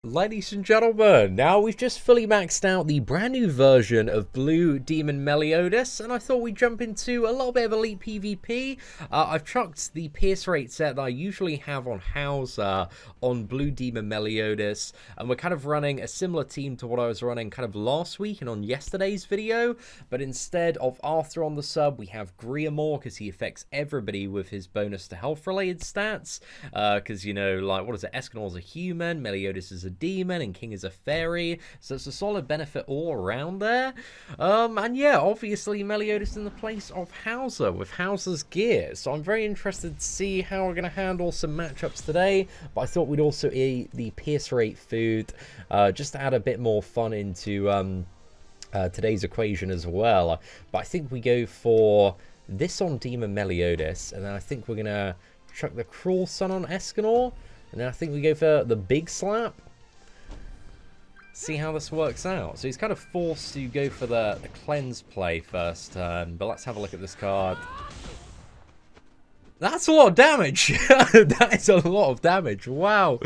Ladies and gentlemen, now we've just fully maxed out the brand new version of Blue Demon Meliodas, and I thought we'd jump into a little bit of Elite PvP. I've chucked the Pierce Rate set that I usually have on Hauser on Blue Demon Meliodas, and we're kind of running a similar team to what I was running kind of last week and on yesterday's video, but instead of Arthur on the sub, we have Griamore, because he affects everybody with his bonus to health-related stats, because, you know, like, what is it, Escanor's a human, Meliodas is a demon, and King is a fairy, so it's a solid benefit all around there. And yeah, obviously Meliodas in the place of Hauser with Hauser's gear, so I'm very interested to see how we're going to handle some matchups today, but I thought we'd also eat the Pierce Rate food, just to add a bit more fun into today's equation as well. But I think we go for this on Demon Meliodas, and then I think we're going to chuck the Cruel Sun on Escanor, and then I think we go for the Big Slap. See how this works out. So he's kind of forced to go for the cleanse play first turn, but let's have a look at this card. That's a lot of damage. That is a lot of damage. Wow.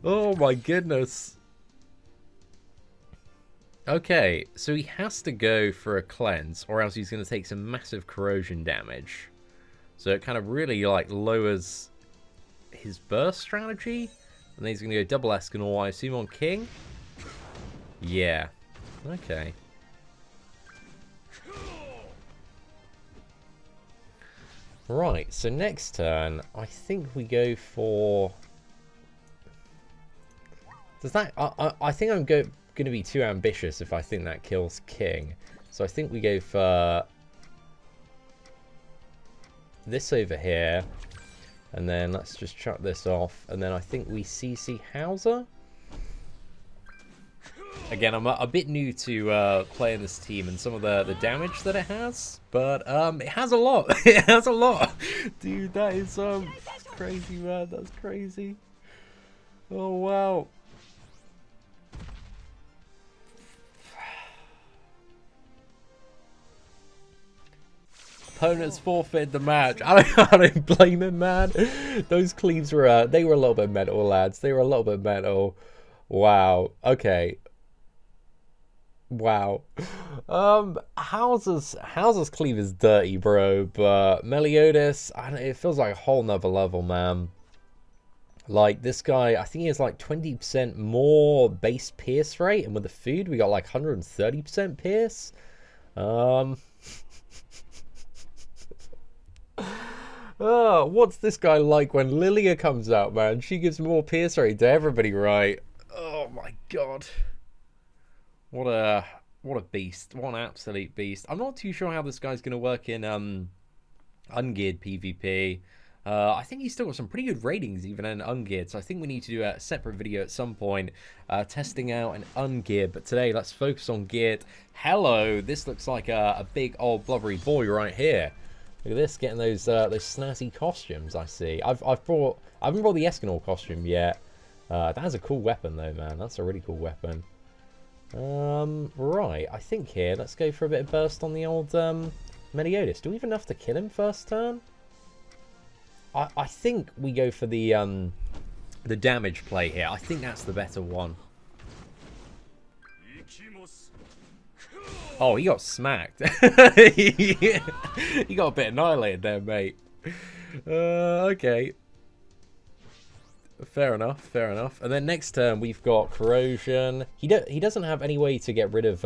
Oh my goodness. Okay, so he has to go for a cleanse, or else he's going to take some massive corrosion damage. So it kind of really like lowers his burst strategy. And then he's going to go double Escanor, I assume, on King. Yeah. Okay. Right, so next turn, I think we go for... Does that... I think I'm going to be too ambitious if I think that kills King. So I think we go for... this over here. And then let's just chuck this off. And then I think we CC Hauser. Again, I'm a bit new to playing this team and some of the damage that it has, but it has a lot. It has a lot, dude. That is that's crazy, man. That's crazy. Oh wow. Opponents forfeit the match. I don't blame him, man. Those cleaves were they were a little bit mental, lads. They were a little bit mental. Wow. Okay. Wow. Hauser's cleave is dirty, bro, but Meliodas, it feels like a whole nother level, man. Like, this guy, I think he has like 20% more base pierce rate, and with the food, we got like 130% pierce. What's this guy like when Lilia comes out, man? She gives more pierce rate to everybody, right? Oh my god. What a beast. What an absolute beast. I'm not too sure how this guy's going to work in ungeared PvP. I think he's still got some pretty good ratings even in ungeared, so I think we need to do a separate video at some point testing out an ungeared. But today, let's focus on geared. Hello, this looks like a big old blubbery boy right here. Look at this, getting those snazzy costumes, I see. I haven't brought the Escanor costume yet. That has a cool weapon though, man. That's a really cool weapon. Right, I think here, let's go for a bit of burst on the old Meliodas. Do we have enough to kill him first turn? I think we go for the damage play here. I think that's the better one. Oh, he got smacked. He got a bit annihilated there, mate. Okay. Fair enough, fair enough. And then next turn we've got corrosion. He doesn't have any way to get rid of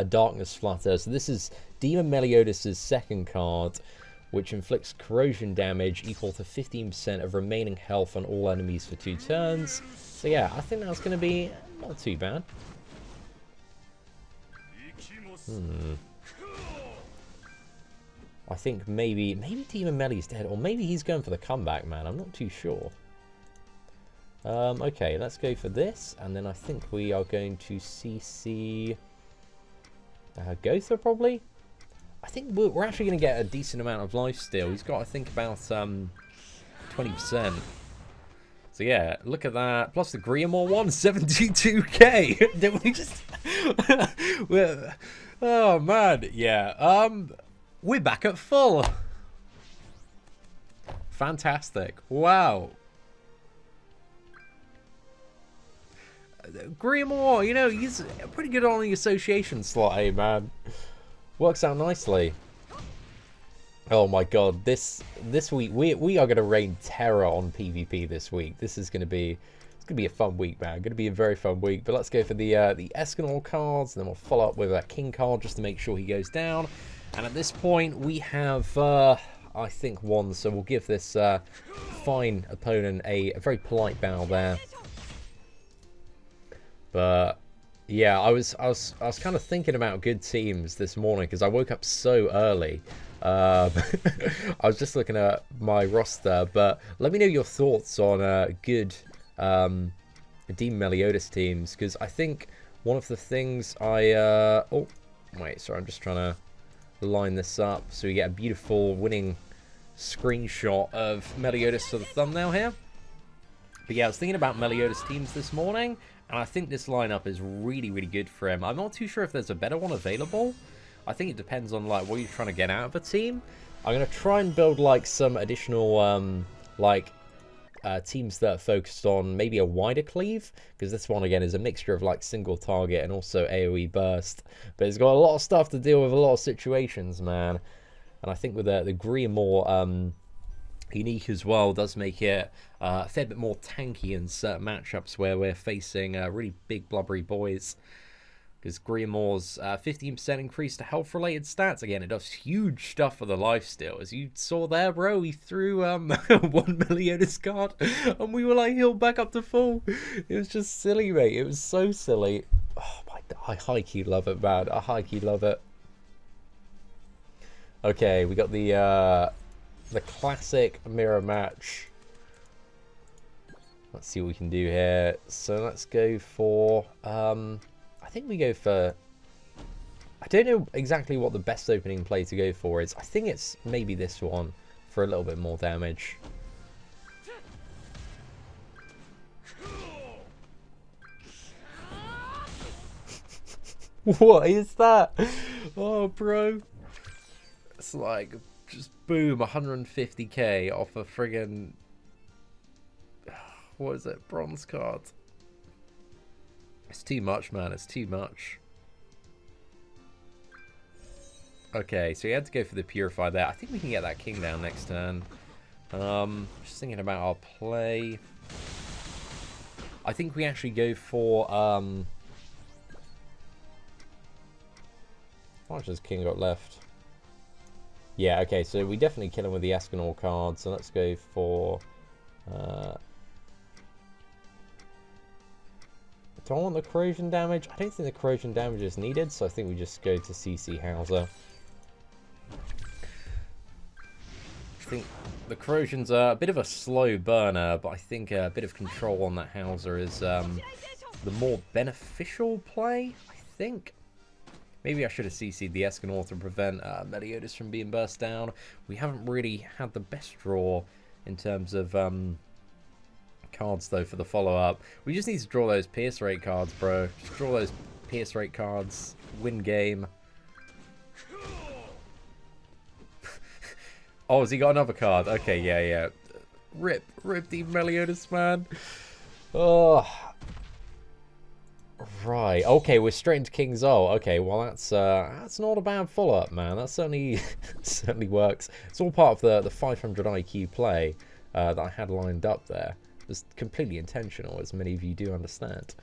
darkness flutter. So this is Demon Meliodas' second card, which inflicts corrosion damage equal to 15% of remaining health on all enemies for 2 turns. So yeah, I think that's going to be not too bad. I think maybe Demon Melly's dead, or maybe he's going for the comeback, man. I'm not too sure. Okay, let's go for this, and then I think we are going to CC Gotha, probably. I think we're actually going to get a decent amount of life steal. He's got, I think, about 20%. So yeah, look at that. Plus the Griamore one, 72k. Did we just... Oh, man. Yeah. We're back at full. Fantastic. Wow. Grimoire, you know, he's pretty good on the association slot, eh, man? Works out nicely. Oh my god, this week we are gonna rain terror on PvP this week. This is gonna be a fun week, man. Gonna be a very fun week. But let's go for the Escanor cards, and then we'll follow up with a King card just to make sure he goes down. And at this point, we have I think one, so we'll give this fine opponent a very polite bow there. But yeah, I was kind of thinking about good teams this morning because I woke up so early. I was just looking at my roster, but let me know your thoughts on good Demon Meliodas teams, because I think one of the things oh wait, sorry, I'm just trying to line this up so we get a beautiful winning screenshot of Meliodas for the thumbnail here. But yeah, I was thinking about Meliodas teams this morning, and I think this lineup is really, really good for him. I'm not too sure if there's a better one available. I think it depends on like what you're trying to get out of a team. I'm gonna try and build like some additional teams that are focused on maybe a wider cleave, because this one again is a mixture of like single target and also AoE burst. But it's got a lot of stuff to deal with, a lot of situations, man. And I think with the Grimoire unique as well does make it a fair bit more tanky in certain matchups where we're facing really big blubbery boys. Because Grimoire's 15% increase to health-related stats. Again, it does huge stuff for the lifesteal. As you saw there, bro, he threw 1 Meliodas card, and we were like healed back up to full. It was just silly, mate. It was so silly. Oh my, I high-key love it, man. I high-key love it. Okay, we got the classic mirror match. Let's see what we can do here. So let's go for I think we go for, I don't know exactly what the best opening play to go for is. I think it's maybe this one for a little bit more damage. What is that? Oh, bro. It's like, just boom, 150k off a friggin', what is it, bronze card. It's too much, man. It's too much. Okay, so we had to go for the Purify there. I think we can get that King down next turn. Just thinking about our play. I think we actually go for... how much has King got left? Yeah, okay, so we definitely kill him with the Escanor card. So let's go for... do I want the corrosion damage? I don't think the corrosion damage is needed, so I think we just go to CC Hauser. I think the corrosion's a bit of a slow burner, but I think a bit of control on that Hauser is the more beneficial play, I think. Maybe I should have CC'd the Escanor to prevent Meliodas from being burst down. We haven't really had the best draw in terms of... cards though for the follow-up. We just need to draw those pierce rate cards, bro. Just draw those pierce rate cards, win game. Oh, has he got another card? Okay, yeah. Rip Demon Meliodas, man. Oh, right. Okay, we're straight into King's Ult. Okay, well that's not a bad follow-up, man. That certainly certainly works. It's all part of the 500 IQ play that I had lined up there. It's completely intentional, as many of you do understand.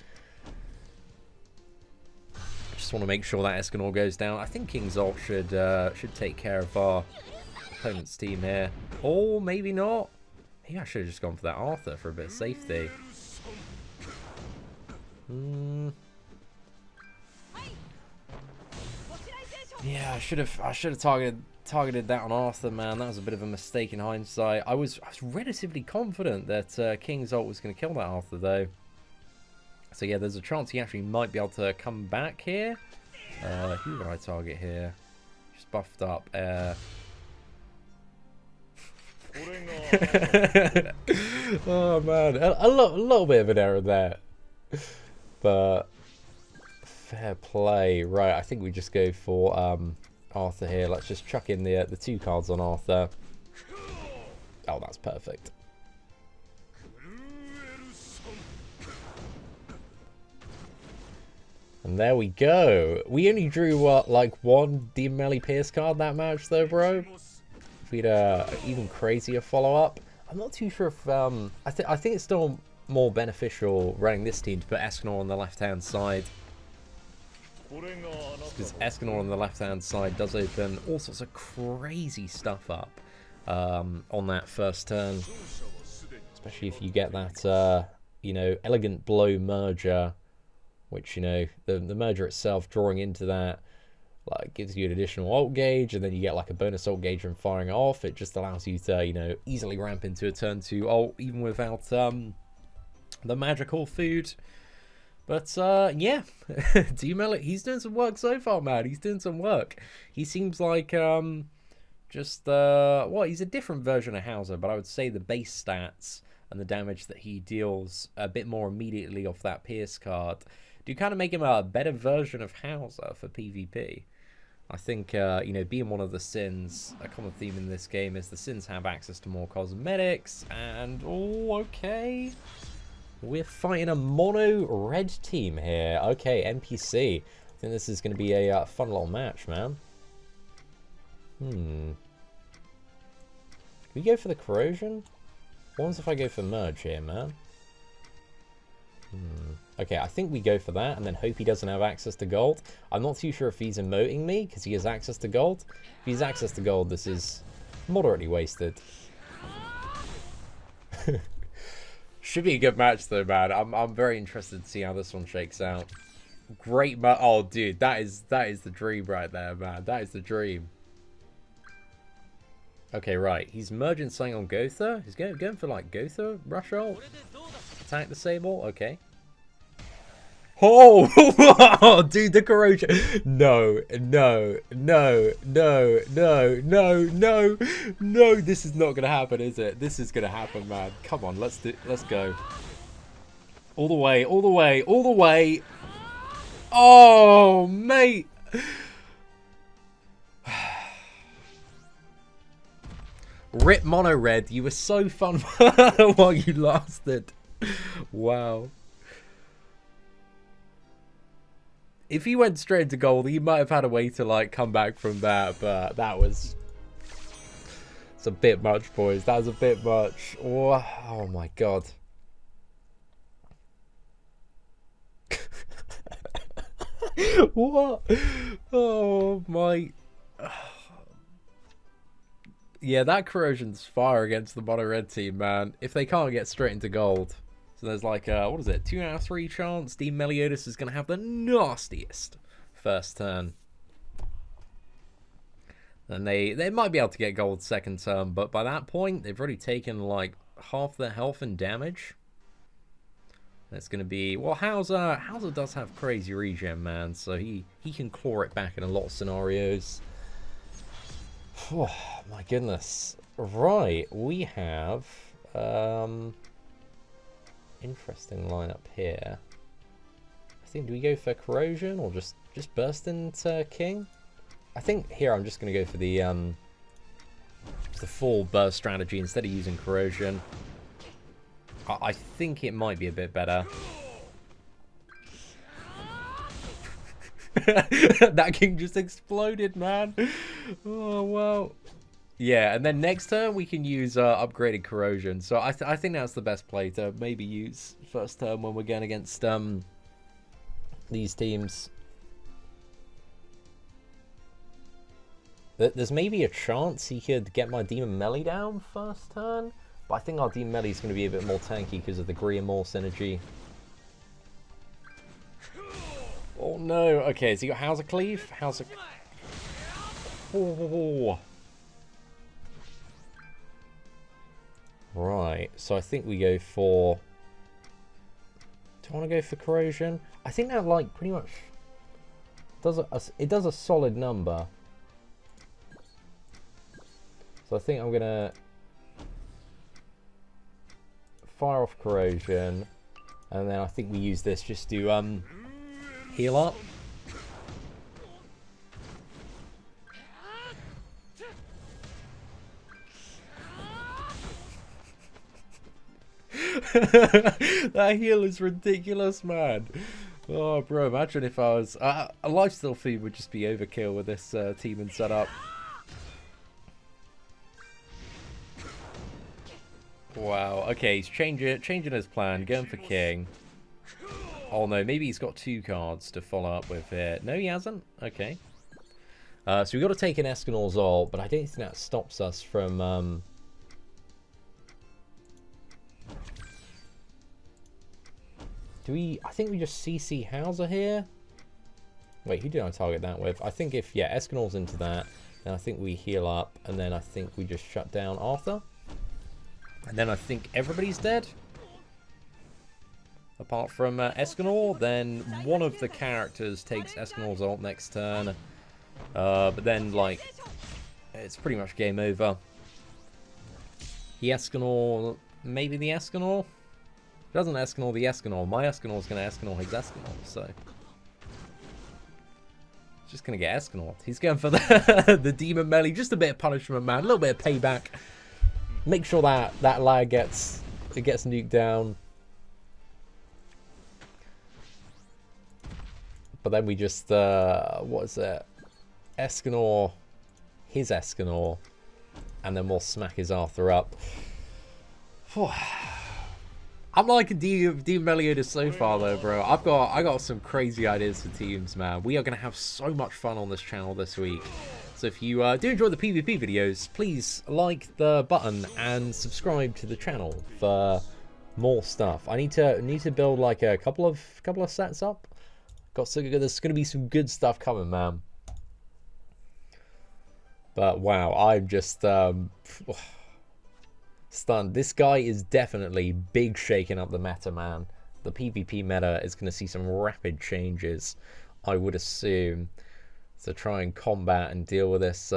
Just want to make sure that Escanor goes down. I think King's Ult should take care of our opponent's team here. Or maybe not. Maybe I should have just gone for that Arthur for a bit of safety. Yeah, I should have targeted that on Arthur, man. That was a bit of a mistake in hindsight. I was relatively confident that King's Ult was going to kill that Arthur, though. So yeah, there's a chance he actually might be able to come back here. Who would I target here? Just buffed up. Oh man, a little bit of an error there, but fair play. Right, I think we just go for Arthur here. Let's just chuck in the 2 cards on Arthur. Oh, that's perfect. And there we go. We only drew, what, like one Demon Melee Pierce card that match, though, bro? If we'd even crazier follow-up. I'm not too sure if... I think it's still more beneficial running this team to put Escanor on the left-hand side. Because Escanor on the left-hand side does open all sorts of crazy stuff up on that first turn. Especially if you get that, you know, elegant blow merger. Which, you know, the merger itself drawing into that, like, gives you an additional ult gauge, and then you get, like, a bonus ult gauge from firing off. It just allows you to, you know, easily ramp into a turn 2 ult, even without the magical food. But, yeah, D-Melly, he's doing some work so far, man. He's doing some work. He seems like, just, well, he's a different version of Hauser, but I would say the base stats and the damage that he deals a bit more immediately off that Pierce card do kind of make him a better version of Hauser for PvP. I think, you know, being one of the Sins, a common theme in this game is the Sins have access to more cosmetics, and, oh, okay. We're fighting a mono red team here. Okay, NPC. I think this is going to be a fun little match, man. Do we go for the corrosion? What happens if I go for merge here, man? Okay, I think we go for that and then hope he doesn't have access to gold. I'm not too sure if he's emoting me because he has access to gold. If he has access to gold, this is moderately wasted. Should be a good match though, man. I'm very interested to see how this one shakes out. Great oh, dude, that is the dream right there, man. That is the dream. Okay, right. He's merging something on Gotha. He's going for, like, Gotha rush ult. Attack the Sable. Okay. Oh! Oh, dude, the corrosion. No, no, no, no, no, no, no, no. This is not going to happen, is it? This is going to happen, man. Come on, let's go. All the way, all the way, all the way. Oh, mate. Rip Mono Red, you were so fun while you lasted. Wow. If he went straight to gold, he might have had a way to, like, come back from that, but that was... It's a bit much, boys. That was a bit much. Oh my god. What? Oh my... Yeah, that corrosion's fire against the mono red team, man. If they can't get straight into gold. So there's like, what is it? 2 out of 3 chance. Demon Meliodas is going to have the nastiest first turn. And they might be able to get gold second turn, but by that point, they've already taken like half their health and damage. And it's going to be, well, Hauser does have crazy regen, man. So he can claw it back in a lot of scenarios. Oh, my goodness. Right, we have interesting lineup here. I think, do we go for corrosion or just burst into King? I think here I'm just going to go for the full burst strategy instead of using corrosion. I think it might be a bit better. That King just exploded, man. Oh, wow. Yeah, and then next turn we can use upgraded corrosion. So I think that's the best play to maybe use first turn when we're going against these teams. There's maybe a chance he could get my Demon Melee down first turn, but I think our Demon Melee is going to be a bit more tanky because of the Griamore synergy. Oh no, okay, has he got Hauser Cleave? Hauser... Oh. Right, so I think we go for... Do I want to go for corrosion? I think that, like, pretty much does it does a solid number. So I think I'm gonna fire off corrosion, and then I think we use this just to heal up. That heal is ridiculous, man. Oh, bro, imagine if I was... a lifesteal feed would just be overkill with this team and setup. Wow, okay, he's changing his plan, going for king. Oh no, maybe he's got 2 cards to follow up with here. No, he hasn't? Okay. So we've got to take an Escanor's ult, but I don't think that stops us from... I think we just CC Hauser here? Wait, who did I target that with? I think if, yeah, Escanor's into that, then I think we heal up, and then I think we just shut down Arthur. And then I think everybody's dead. Apart from Escanor, then one of the characters takes Escanor's ult next turn. But then, like, it's pretty much game over. The Escanor, maybe the Escanor? If it doesn't Escanor the Escanor, my Escanor's going to Escanor his Escanor, so... Just going to get Escanor. He's going for the Demon Melee, just a bit of punishment, man. A little bit of payback. Make sure that lag gets nuked down. But then we just, what is it? Escanor, his Escanor, and then we'll smack his Arthur up. I'm liking Demon Meliodas so far though, bro. I got some crazy ideas for teams, man. We are gonna have so much fun on this channel this week. So if you do enjoy the PvP videos, please like the button and subscribe to the channel for more stuff. I need to build like a couple of sets up. There's gonna be some good stuff coming, man. But wow, I'm just stunned. This guy is definitely big shaking up the meta, man. The PvP meta is gonna see some rapid changes, I would assume, to try and combat and deal with this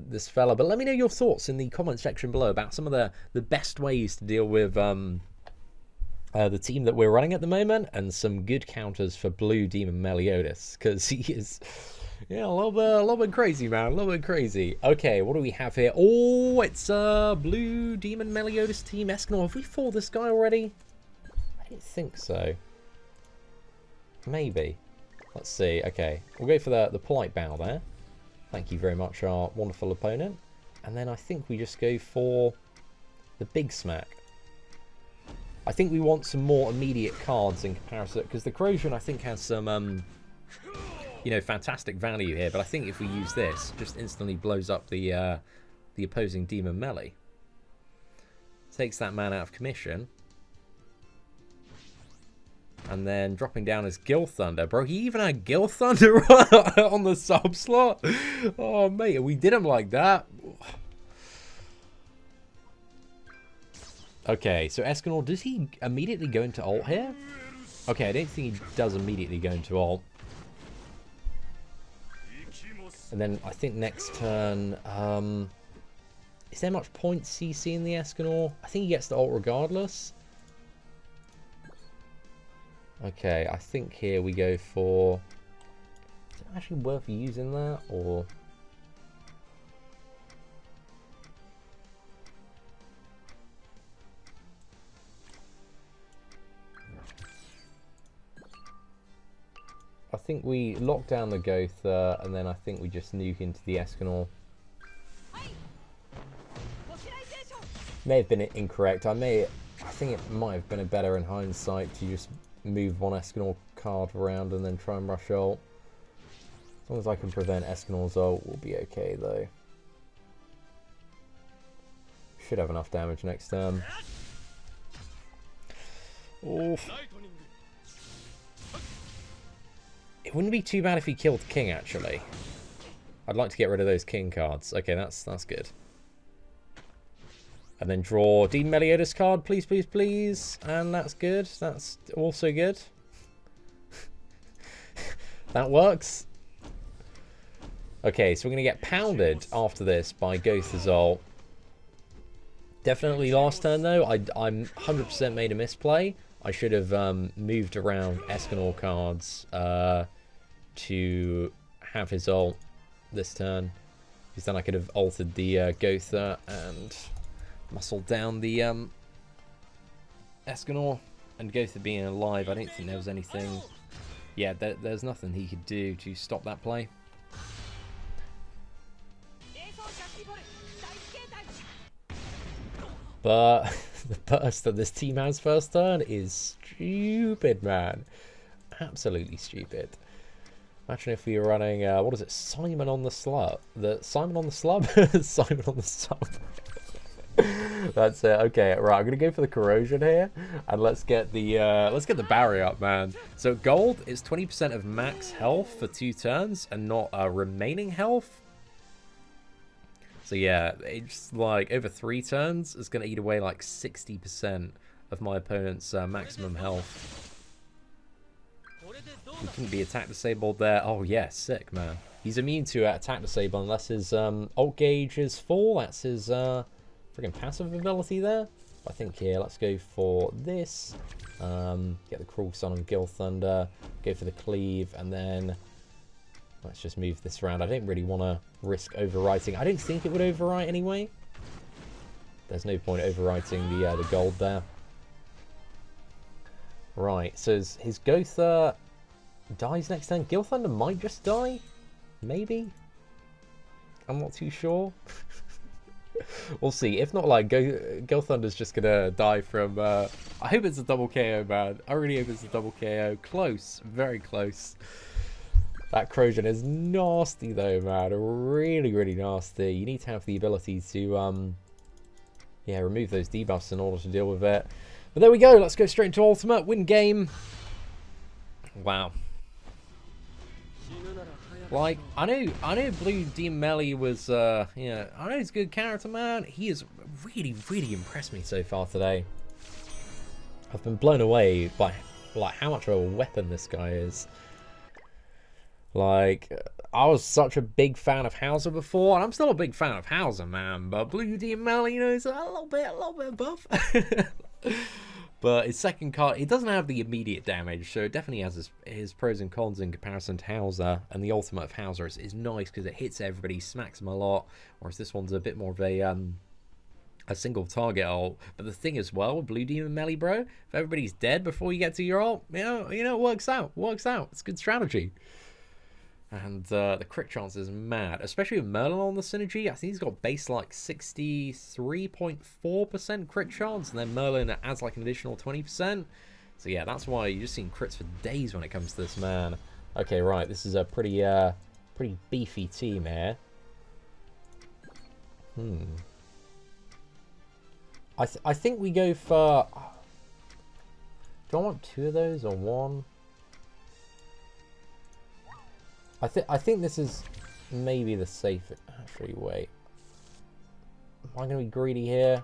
this fella. But let me know your thoughts in the comment section below about some of the best ways to deal with the team that we're running at the moment, and some good counters for Blue Demon Meliodas, because he is, yeah, a little bit crazy, man, a little bit crazy. Okay, what do we have here? Oh, it's Blue Demon Meliodas team Escanor. Have we fought this guy already? I don't think so. Maybe. Let's see. Okay, we'll go for the polite bow there. Thank you very much, our wonderful opponent. And then I think we just go for the big smack. I think we want some more immediate cards in comparison, because the corrosion I think has some, you know, fantastic value here. But I think if we use this, just instantly blows up the opposing Demon Melee. Takes that man out of commission. And then dropping down as Gil Thunder. Bro, he even had Gil Thunder on the sub slot. Oh, mate, we did him like that. Okay, so Escanor, does he immediately go into ult here? Okay, I don't think he does immediately go into ult. And then I think next turn, is there much point CC in the Escanor? I think he gets the ult regardless. Okay, I think here we go for... Is it actually worth using that, or... I think we lock down the Gotha, and then I think we just nuke into the Escanor. May have been incorrect. I think it might have been better in hindsight to just move one Escanor card around and then try and rush ult. As long as I can prevent Escanor's ult, we'll be okay though. Should have enough damage next turn. Oof. It wouldn't be too bad if he killed King, actually. I'd like to get rid of those King cards. Okay, that's good. And then draw Demon Meliodas card, please, please, please. And that's good. That's also good. That works. Okay, so we're going to get pounded after this by Gotha's ult. Definitely last turn, though. I'm 100% made a misplay. I should have moved around Escanor cards to have his ult this turn. Because then I could have altered the Gotha and muscled down the Escanor. And Gotha being alive, I don't think there was anything Yeah, there's nothing he could do to stop that play. But the burst that this team has first turn is stupid, man. Absolutely stupid. Imagine if we were running, what is it, Simon on the Slub? Simon on the Slub? Simon on the Slub. That's it. Okay, right. I'm gonna go for the corrosion here, and let's get the barrier up, man. So gold is 20% of max health for 2 turns, and not remaining health. So yeah, it's like over 3 turns, it's gonna eat away like 60% of my opponent's maximum health. He couldn't be attack disabled there. Oh yeah, sick, man. He's immune to attack disable unless his ult gauge is full. That's his freaking passive ability there. I think here, let's go for this. Get the Cruel Sun on Gil Thunder. Go for the Cleave, and then let's just move this around. I don't really want to risk overwriting. I don't think it would overwrite anyway. There's no point overwriting the gold there. Right, so his Gotha dies next turn. Gil Thunder might just die. Maybe. I'm not too sure. We'll see. If not, like, Gil Thunder's just gonna die from... I hope it's a double KO, man. I really hope it's a double KO. Close. Very close. That corrosion is nasty, though, man. Really, really nasty. You need to have the ability to, yeah, remove those debuffs in order to deal with it. But there we go. Let's go straight into Ultimate. Win game. Wow. Like, I know Blue Demon Meliodas was, yeah, I know he's a good character, man. He has really, really impressed me so far today. I've been blown away by, like, how much of a weapon this guy is. Like, I was such a big fan of Hauser before, and I'm still a big fan of Hauser, man. But Blue Demon Meliodas, you know, is a little bit above. But his second card, it doesn't have the immediate damage, so it definitely has his pros and cons in comparison to Hauser. And the ultimate of Hauser is nice because it hits everybody, smacks them a lot. Whereas this one's a bit more of a single target ult. But the thing as well with Blue Demon Melee, bro, if everybody's dead before you get to your ult, you know, it works out. It's a good strategy. And the crit chance is mad, especially with Merlin on the synergy. I think he's got base like 63.4% crit chance, and then Merlin adds like an additional 20%. So yeah, that's why you're just seeing crits for days when it comes to this man. Okay, right, this is a pretty beefy team here. I think we go for... Do I want 2 of those or 1? I think this is maybe the safe. Actually, wait. Am I gonna be greedy here?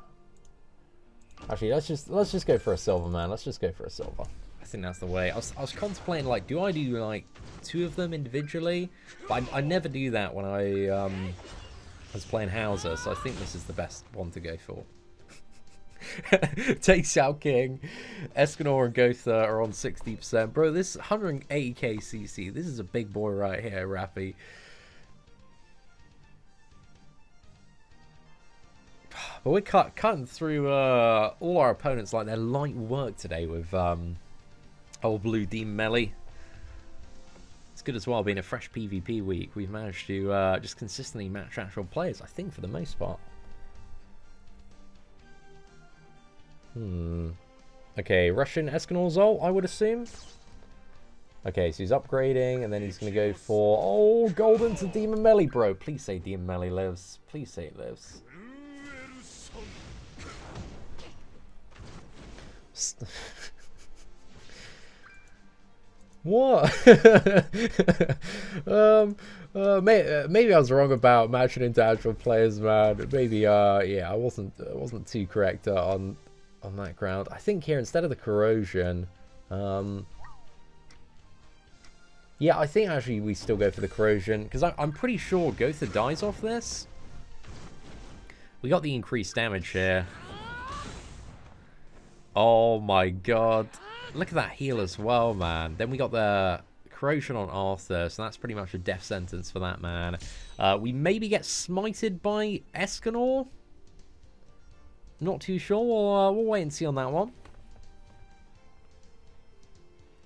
Actually, let's just go for a silver, man. Let's just go for a silver. I think that's the way. I was contemplating, like, do I do like 2 of them individually? But I never do that when I was playing Hauser, so I think this is the best one to go for. Take Xiao King, Escanor and Gotha are on 60%. Bro, this 180k CC, this is a big boy right here, Raffy. But we're cutting through all our opponents like they're light work today with old Blue Demon Melee. It's good as well being a fresh PvP week. We've managed to just consistently match actual players, I think, for the most part. Okay, Russian Escanor's ult, I would assume. Okay, so he's upgrading, and then he's going to go for... Oh, golden to Demon Melee, bro. Please say Demon Melee lives. Please say it lives. What? Maybe I was wrong about matching into actual players, man. Maybe, yeah, I wasn't too correct on that ground. I think here, instead of the corrosion, yeah, I think actually we still go for the corrosion, because I'm pretty sure Gotha dies off this. We got the increased damage here. Oh my god. Look at that heal as well, man. Then we got the corrosion on Arthur, so that's pretty much a death sentence for that man. We maybe get smited by Escanor. Not too sure. We'll wait and see on that one.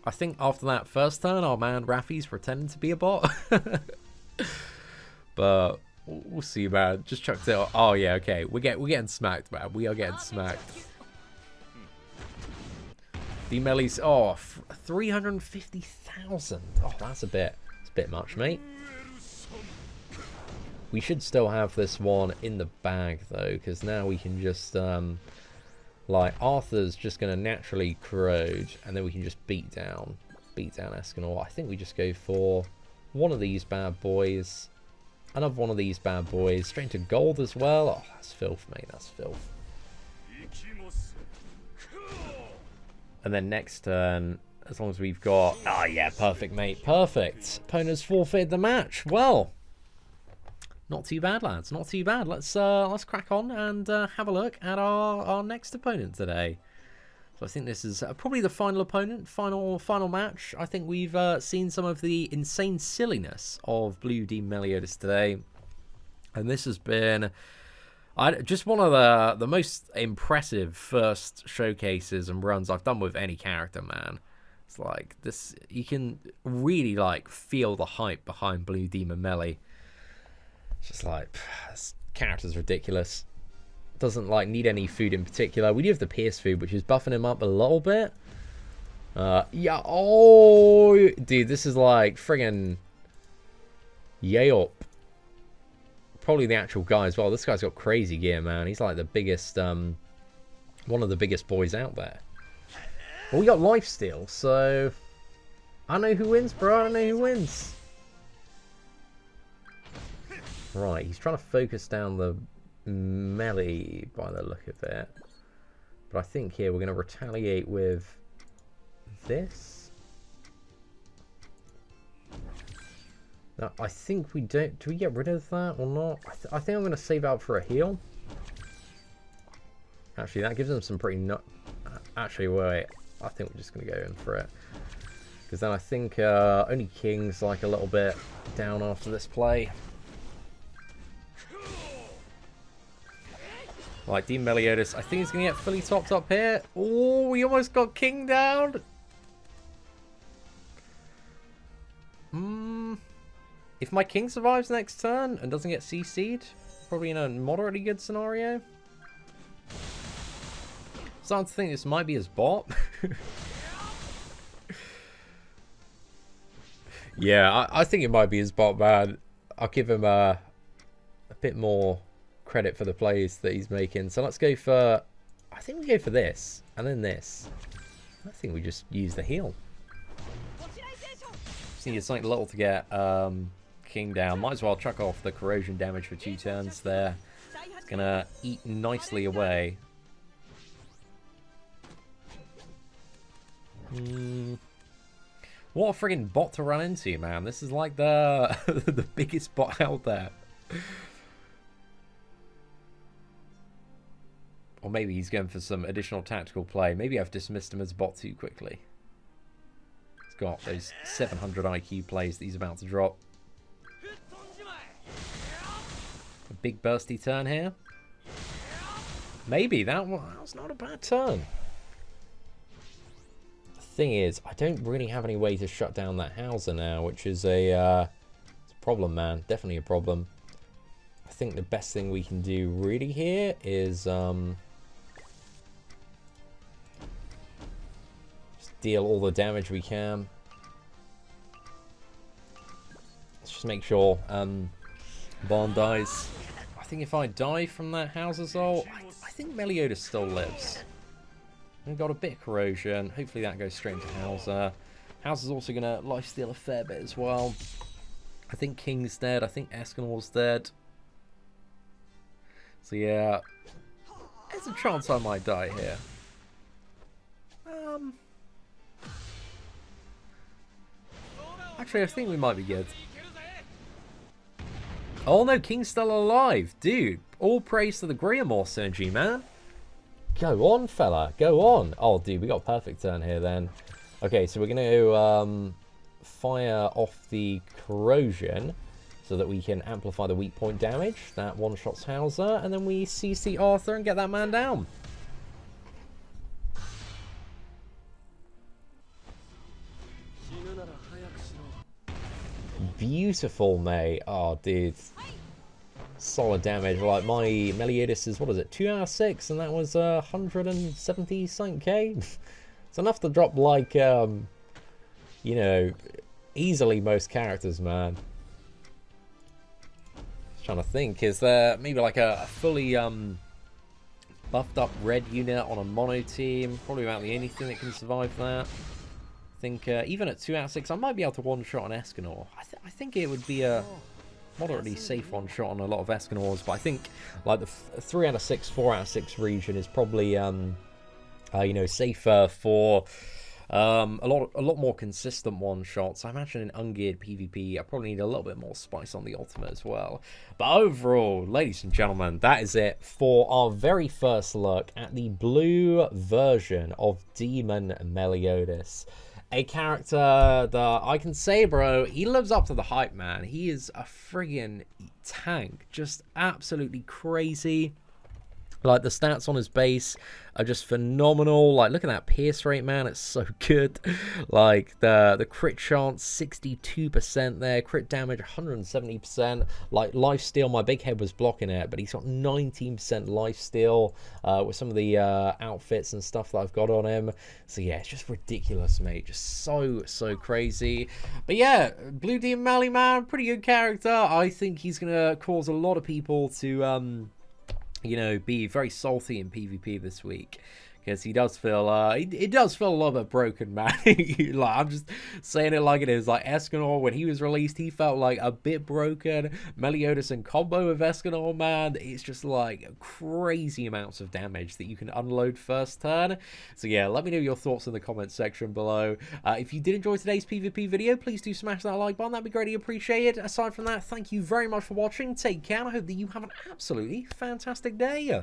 I think after that first turn, our man Raffi's pretending to be a bot. But we'll see, man. Just chucked it. Oh yeah, okay. We're getting smacked, man. We are getting smacked. The Mellies. Oh, 350,000. Oh, that's a bit much, mate. We should still have this one in the bag though, because now we can just like Arthur's just going to naturally corrode, and then we can just beat down Escanor. I think we just go for one of these bad boys, another one of these bad boys, straight into gold as well. Oh, that's filth, mate. That's filth. And then next turn, as long as we've got, oh yeah, perfect, mate, perfect. Opponent's forfeited the match. Well, not too bad, lads. Not too bad. Let's crack on and have a look at our next opponent today. So I think this is probably the final opponent, final match. I think we've seen some of the insane silliness of Blue Demon Meliodas today, and this has been just one of the most impressive first showcases and runs I've done with any character, man. It's like this, you can really like feel the hype behind Blue Demon Melee. Just like, this character's ridiculous. Doesn't like need any food in particular. We do have the Pierce food, which is buffing him up a little bit. Yeah, oh, dude, this is like friggin' yay up. Probably the actual guy as well. This guy's got crazy gear, man. He's like the biggest, one of the biggest boys out there. Well, we got lifesteal, so I know who wins, bro. I know who wins. Right, he's trying to focus down the melee by the look of it. But I think here we're going to retaliate with this. Now, I think we don't... Do we get rid of that or not? I think I'm going to save out for a heal. Actually, that gives him some pretty... Actually, wait. I think we're just going to go in for it. Because then I think only King's like a little bit down after this play. Like, Demon Meliodas, I think he's going to get fully topped up here. Oh, we almost got King down. If my King survives next turn and doesn't get CC'd, probably in a moderately good scenario. Starting to think this might be his bot. Yeah, I think it might be his bot, man. I'll give him a bit more credit for the plays that he's making. So let's go for, I think we go for this and then this. I think we just use the heal. Just needed something little to get King down. Might as well chuck off the corrosion damage for 2 turns there. It's gonna eat nicely away. What a friggin' bot to run into, man. This is like the the biggest bot out there. Or maybe he's going for some additional tactical play. Maybe I've dismissed him as a bot too quickly. He's got those 700 IQ plays that he's about to drop. A big bursty turn here. Maybe that was not a bad turn. The thing is, I don't really have any way to shut down that Hauser now, which is it's a problem, man. Definitely a problem. I think the best thing we can do really here is just deal all the damage we can. Let's just make sure Barn dies. I think if I die from that Hauser's ult, I think Meliodas still lives. We've got a bit of corrosion. Hopefully that goes straight into Hauser. Hauser's also going to lifesteal a fair bit as well. I think King's dead. I think Escanor's dead. So yeah, there's a chance I might die here. Actually, I think we might be good. Oh no, King's still alive. Dude, all praise to the Greymore synergy, man. Go on, fella. Go on. Oh, dude, we got a perfect turn here then. Okay, so we're going to fire off the corrosion so that we can amplify the weak point damage. That one-shots Hauser, and then we CC Arthur and get that man down. Beautiful, mate. Oh, dude. Solid damage. Like, my Meliodas is, what is it, 2 out of 6? And that was 170 something K? It's enough to drop, like, you know, easily most characters, man. Just trying to think. Is there maybe like a fully buffed up red unit on a mono team? Probably about the only thing that can survive that. I think even at 2 out of 6, I might be able to one-shot on Escanor. I think it would be a moderately safe one-shot on a lot of Escanors, but I think like the 3 out of 6, 4 out of 6 region is probably you know, safer for a lot more consistent one-shots. I imagine in ungeared PvP, I probably need a little bit more spice on the ultimate as well. But overall, ladies and gentlemen, that is it for our very first look at the blue version of Demon Meliodas. A character that I can say, bro, he lives up to the hype, man. He is a friggin' tank. Just absolutely crazy. Like, the stats on his base are just phenomenal. Like, look at that pierce rate, man. It's so good. Like, the crit chance, 62% there. Crit damage, 170%. Like, lifesteal, my big head was blocking it, but he's got 19% lifesteal with some of the outfits and stuff that I've got on him. So, yeah, it's just ridiculous, mate. Just so crazy. But, yeah, Blue Demon Melly, man, pretty good character. I think he's going to cause a lot of people to you know, be very salty in PvP this week, because he does feel it does feel a little bit broken, man. Like, I'm just saying it like it is. Like, Escanor, when he was released, he felt like a bit broken. Meliodas in combo with Escanor, man, it's just like crazy amounts of damage that you can unload first turn. So yeah, let me know your thoughts in the comments section below. If you did enjoy today's PvP video, please do smash that like button. That'd be greatly appreciated. Aside from that, thank you very much for watching. Take care, and I hope that you have an absolutely fantastic day.